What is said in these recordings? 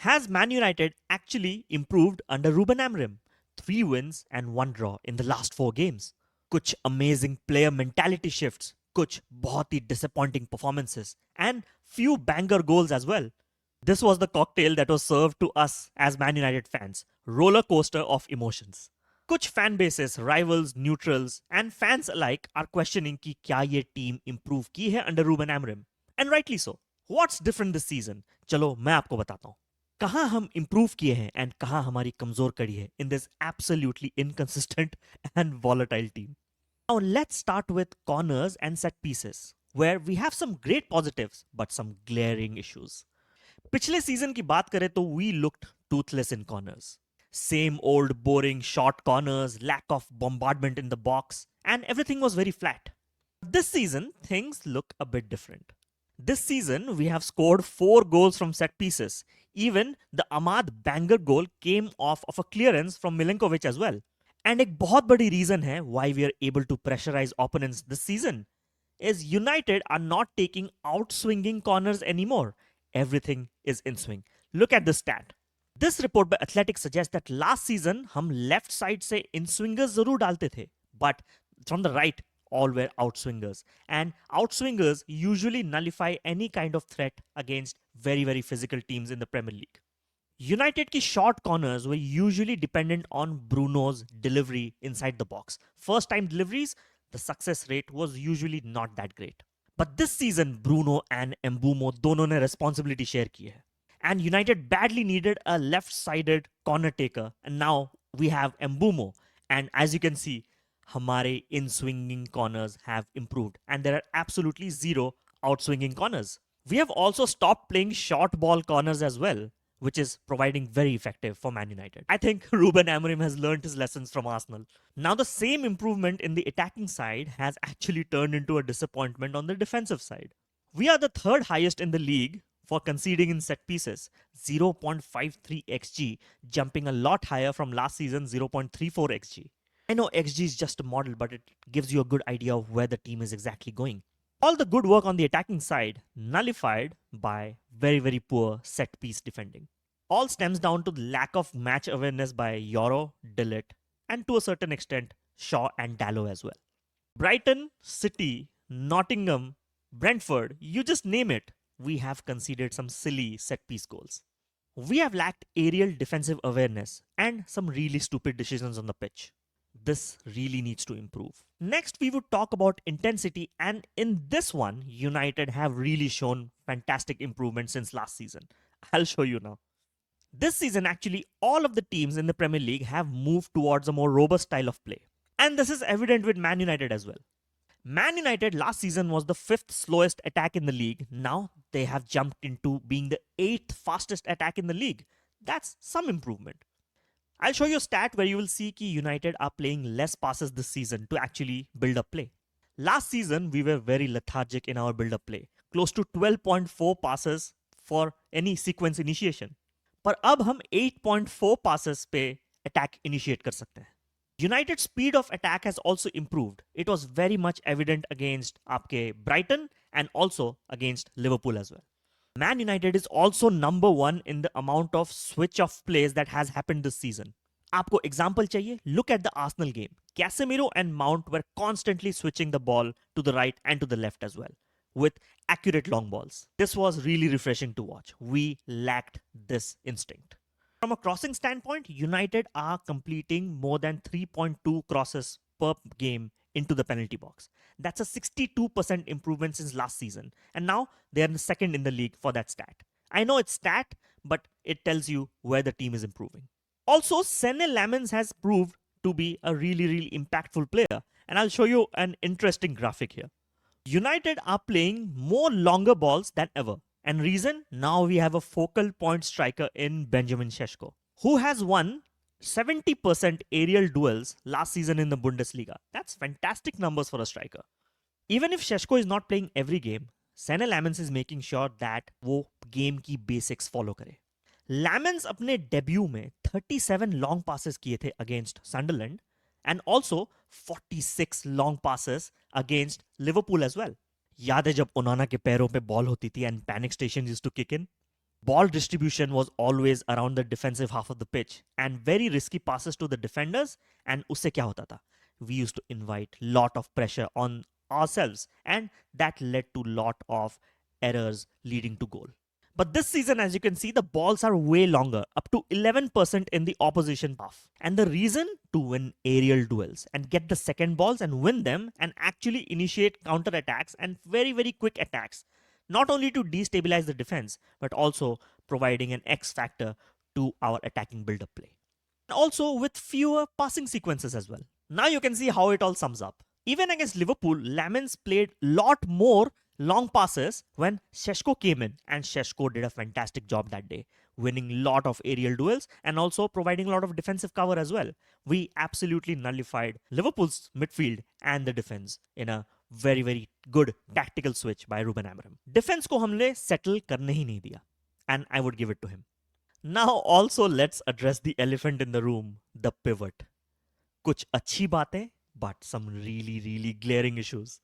Has Man United actually improved under Ruben Amorim? 3 wins and 1 draw in the last 4 games. कुछ amazing player mentality shifts, कुछ बहुत ही disappointing performances, and few banger goals as well. This was the cocktail that was served to us as Man United fans. Roller coaster of emotions. कुछ fan bases, rivals, neutrals, and fans alike are questioning कि क्या ये team improve की है under Ruben Amorim. And rightly so. What's different this season? चलो मैं आपको बताता हूँ. कहाँ हम improve किए हैं and कहाँ हमारी कमजोर कड़ी है in this absolutely inconsistent and volatile team. Now let's start with corners and set pieces, where we have some great positives but some glaring issues. पिछले सीजन की बात करें तो we looked toothless in corners. Same old boring short corners, lack of bombardment in the box, and everything was very flat. This season, things look a bit different. This season, we have scored 4 goals from set pieces. Even the Ahmad banger goal came off of a clearance from Milinkovic as well. And एक बहुत बड़ी reason है why we are able to pressurize opponents this season is United are not taking out-swinging corners anymore. Everything is in swing. Look at this stat. This report by Athletic suggests that last season हम left side से in swingers जरूर डालते थे, but from the right all were outswingers, and outswingers usually nullify any kind of threat against very physical teams in the Premier League. United की short corners were usually dependent on Bruno's delivery inside the box. First time deliveries, the success rate was usually not that great. But this season, Bruno and Mbeumo दोनों ने responsibility share की है. And United badly needed a left-sided corner taker, and now we have Mbeumo. And as you can see, हमारे in-swinging corners have improved, and there are absolutely 0 out-swinging corners. We have also stopped playing short ball corners as well, which is proving very effective for Man United. I think Ruben Amorim has learned his lessons from Arsenal. Now the same improvement in the attacking side has actually turned into a disappointment on the defensive side. We are the 3rd highest in the league for conceding in set pieces, 0.53 xg, jumping a lot higher from last season's 0.34 xg. I know xg is just a model, but it gives you a good idea of where the team is exactly going. All the good work on the attacking side nullified by very poor set piece defending. All stems down to the lack of match awareness by Yoro, Dillet, and to a certain extent Shaw and Dallow as well. Brighton, City, Nottingham, Brentford, you just name it, we have conceded some silly set piece goals. We have lacked aerial defensive awareness and some really stupid decisions on the pitch. This really needs to improve. Next, we would talk about intensity, and in this one, United have really shown fantastic improvement since last season. I'll show you now. This season, actually, all of the teams in the Premier League have moved towards a more robust style of play. And this is evident with Man United as well. Man United last season was the 5th slowest attack in the league. Now they have jumped into being the 8th fastest attack in the league. That's some improvement. I'll show you a stat where you will see that United are playing less passes this season to actually build up play. Last season, we were very lethargic in our build-up play, close to 12.4 passes for any sequence initiation. पर अब हम 8.4 passes पे attack initiate कर सकते हैं. United's speed of attack has also improved. It was very much evident against आपके Brighton and also against Liverpool as well. Man United is also number 1 in the amount of switch off plays that has happened this season. आपको example चाहिए? Look at the Arsenal game. Casemiro and Mount were constantly switching the ball to the right and to the left as well, with accurate long balls. This was really refreshing to watch. We lacked this instinct. From a crossing standpoint, United are completing more than 3.2 crosses per game into the penalty box. That's a 62% improvement since last season. And now they are 2nd in the league for that stat. I know it's stat, but it tells you where the team is improving. Also, Senne Lammens has proved to be a really impactful player. And I'll show you an interesting graphic here. United are playing more longer balls than ever. And reason? Now we have a focal point striker in Benjamin Šeško, who has won 70% aerial duels last season in the Bundesliga. That's fantastic numbers for a striker. Even if Šeško is not playing every game, Senne Lammens is making sure that वो game की basics follow करे. Lammens अपने debut में 37 long passes किए थे against Sunderland and also 46 long passes against Liverpool as well. याद है जब ओनाना के पैरों पे बॉल होती थी and panic stations used to kick in? Ball distribution was always around the defensive half of the pitch and very risky passes to the defenders. And usse kya hota tha? We used to invite lot of pressure on ourselves, and that led to lot of errors leading to goal. But this season, as you can see, the balls are way longer, up to 11% in the opposition half. And the reason? To win aerial duels and get the second balls and win them and actually initiate counter attacks and very, very quick attacks. Not only to destabilize the defense, but also providing an X factor to our attacking build-up play. Also with fewer passing sequences as well. Now you can see how it all sums up. Even against Liverpool, Lamens played lot more long passes when Šeško came in, and Šeško did a fantastic job that day, winning lot of aerial duels and also providing a lot of defensive cover as well. We absolutely nullified Liverpool's midfield and the defense in a very, very good tactical switch by Ruben Amorim. Defense को हमने settle करने ही नहीं दिया, and I would give it to him. Now also let's address the elephant in the room, the pivot. कुछ अच्छी बातें, but some really, really glaring issues.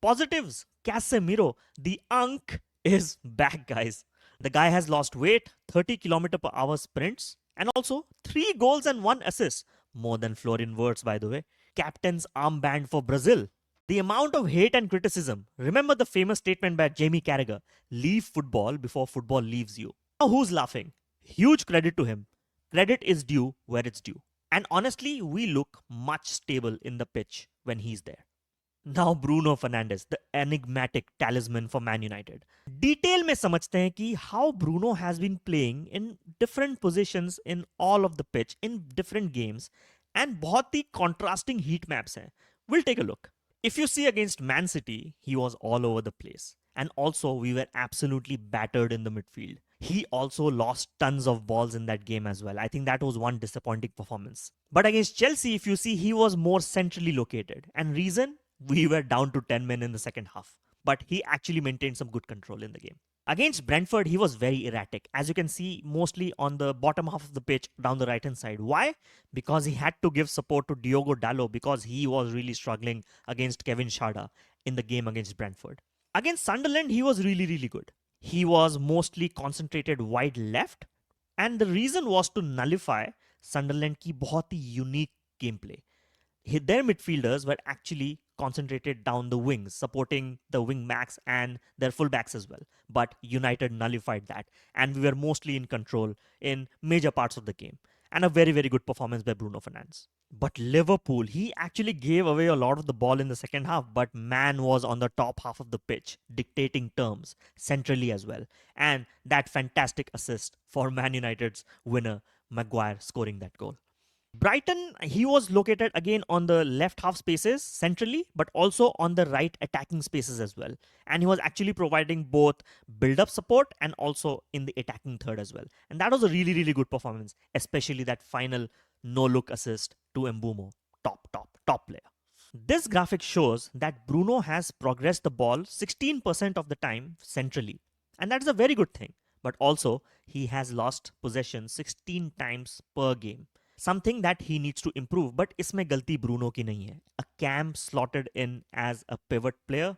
Positives, Casemiro, the Unk is back, guys. The guy has lost weight, 30 km/h sprints, and also 3 goals and 1 assist. More than Florian Wirtz, by the way. Captain's armband for Brazil. The amount of hate and criticism. Remember the famous statement by Jamie Carragher, leave football before football leaves you. Now who's laughing? Huge credit to him. Credit is due where it's due. And honestly, we look much stable in the pitch when he's there. Now Bruno Fernandes, the enigmatic talisman for Man United. Detail में समझते हैं कि how Bruno has been playing in different positions in all of the pitch in different games, and बहुत ही contrasting heat maps हैं. We'll take a look. If you see against Man City, he was all over the place. And also we were absolutely battered in the midfield. He also lost tons of balls in that game as well. I think that was one disappointing performance. But against Chelsea, if you see, he was more centrally located. And reason? We were down to 10 men in the second half. But he actually maintained some good control in the game. Against Brentford, he was very erratic. As you can see, mostly on the bottom half of the pitch, down the right-hand side. Why? Because he had to give support to Diogo Dalot because he was really struggling against Kevin Schade in the game against Brentford. Against Sunderland, he was really, really good. He was mostly concentrated wide left, and the reason was to nullify Sunderland की बहुत ही unique gameplay. Their midfielders were actually concentrated down the wings, supporting the wing backs and their full backs as well. But United nullified that, and we were mostly in control in major parts of the game. And a very, very good performance by Bruno Fernandes. But Liverpool, he actually gave away a lot of the ball in the second half, but man was on the top half of the pitch, dictating terms, centrally as well. And that fantastic assist for Man United's winner, Maguire, scoring that goal. Brighton, he was located again on the left half spaces centrally, but also on the right attacking spaces as well. And he was actually providing both build-up support and also in the attacking third as well. And that was a really, really good performance, especially that final no-look assist to Mbeumo. Top player. This graphic shows that Bruno has progressed the ball 16% of the time centrally. And that is a very good thing. But also, he has lost possession 16 times per game. Something that he needs to improve, but इसमें गलती Bruno की नहीं है. A Cam slotted in as a pivot player,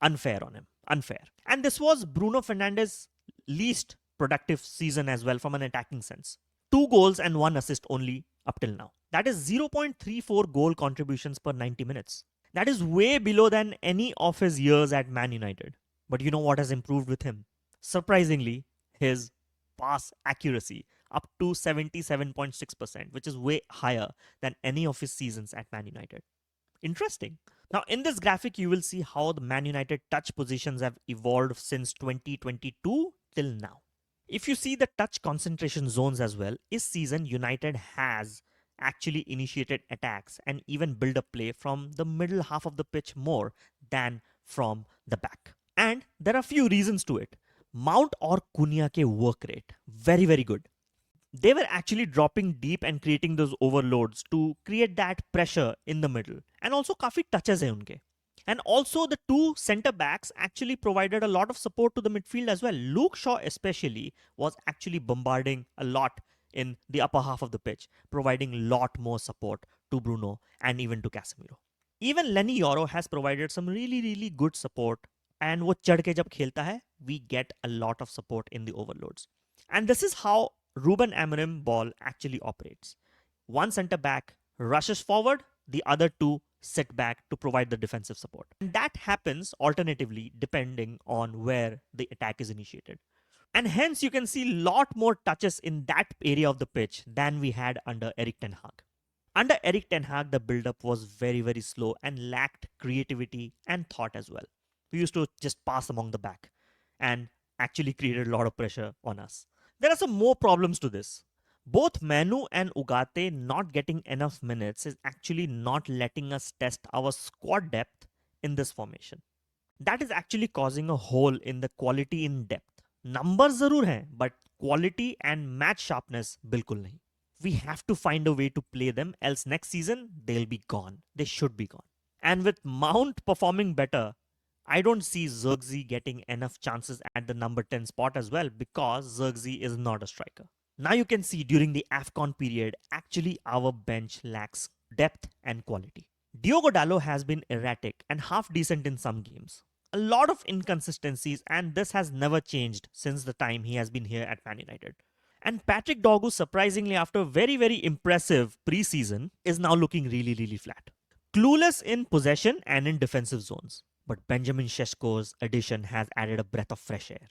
unfair on him, unfair. And this was Bruno Fernandes' least productive season as well from an attacking sense. 2 goals and 1 assist only up till now. That is 0.34 goal contributions per 90 minutes. That is way below than any of his years at Man United. But you know what has improved with him? Surprisingly, his pass accuracy up to 77.6%, which is way higher than any of his seasons at Man United. Interesting. Now, in this graphic, you will see how the Man United touch positions have evolved since 2022 till now. If you see the touch concentration zones as well, this season United has actually initiated attacks and even build up play from the middle half of the pitch more than from the back. And there are a few reasons to it. Mount or Cunha ke work rate, very, very good. They were actually dropping deep and creating those overloads to create that pressure in the middle. And also काफी touches hai unke. And also the 2 centre backs actually provided a lot of support to the midfield as well. Luke Shaw especially was actually bombarding a lot in the upper half of the pitch, providing a lot more support to Bruno and even to Casemiro. Even Lenny Yoro has provided some really, really good support. And वो चढ़ के जब खेलता है, we get a lot of support in the overloads. And this is how Ruben Amorim ball actually operates. One center back rushes forward, the other two sit back to provide the defensive support. And that happens alternatively depending on where the attack is initiated. And hence you can see a lot more touches in that area of the pitch than we had under Erik Ten Hag. Under Erik Ten Hag, the build-up was very, very slow and lacked creativity and thought as well. We used to just pass among the back and actually created a lot of pressure on us. There are some more problems to this. Both Manu and Ugarte not getting enough minutes is actually not letting us test our squad depth in this formation. That is actually causing a hole in the quality in depth. Numbers जरूर हैं, but quality and match sharpness बिल्कुल नहीं. We have to find a way to play them, else next season they'll be gone. They should be gone. And with Mount performing better, I don't see Zirkzee getting enough chances at the number 10 spot as well because Zirkzee is not a striker. Now you can see during the AFCON period, actually our bench lacks depth and quality. Diogo Dalot has been erratic and half decent in some games. A lot of inconsistencies, and this has never changed since the time he has been here at Man United. And Patrick Dorgu, surprisingly, after a very, very impressive preseason, is now looking really, really flat. Clueless in possession and in defensive zones. But Benjamin Šeško's addition has added a breath of fresh air.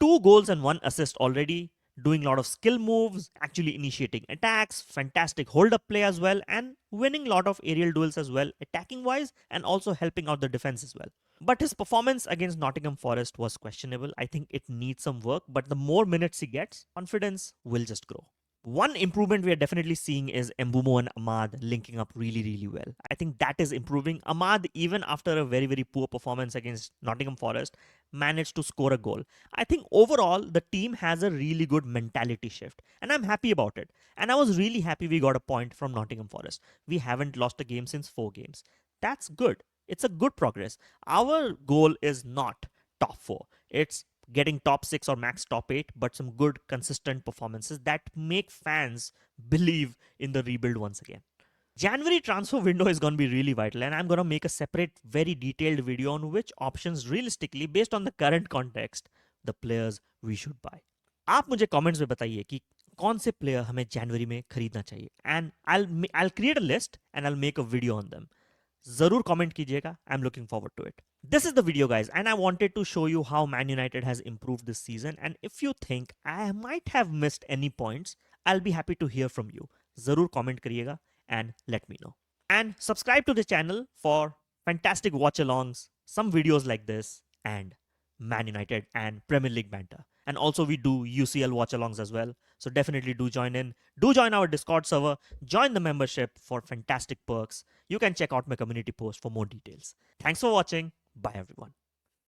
2 goals and 1 assist already, doing a lot of skill moves, actually initiating attacks, fantastic hold-up play as well, and winning a lot of aerial duels as well, attacking-wise, and also helping out the defense as well. But his performance against Nottingham Forest was questionable. I think it needs some work, but the more minutes he gets, confidence will just grow. One improvement we are definitely seeing is Mbeumo and Amad linking up really, really well. I think that is improving. Amad, even after a very, very poor performance against Nottingham Forest, managed to score a goal. I think overall, the team has a really good mentality shift, and I'm happy about it. And I was really happy we got a point from Nottingham Forest. We haven't lost a game since 4 games. That's good. It's a good progress. Our goal is not top 4. It's getting top 6 or max top 8, but some good consistent performances that make fans believe in the rebuild once again. January transfer window is going to be really vital, and I'm going to make a separate, very detailed video on which options realistically, based on the current context, the players we should buy. आप मुझे comments में बताइए कि कौन से player हमें January में खरीदना चाहिए, and I'll create a list and I'll make a video on them. जरूर कमेंट कीजिएगा. I'm looking forward to it. This is the video, guys, and I wanted to show you how Man United has improved this season. And if you think I might have missed any points, I'll be happy to hear from you. जरूर comment करिएगा and let me know. And subscribe to the channel for fantastic watch-alongs, some videos like this, and Man United and Premier League banter. And also we do UCL watch-alongs as well. So definitely do join in. Do join our Discord server. Join the membership for fantastic perks. You can check out my community post for more details. Thanks for watching. Bye everyone.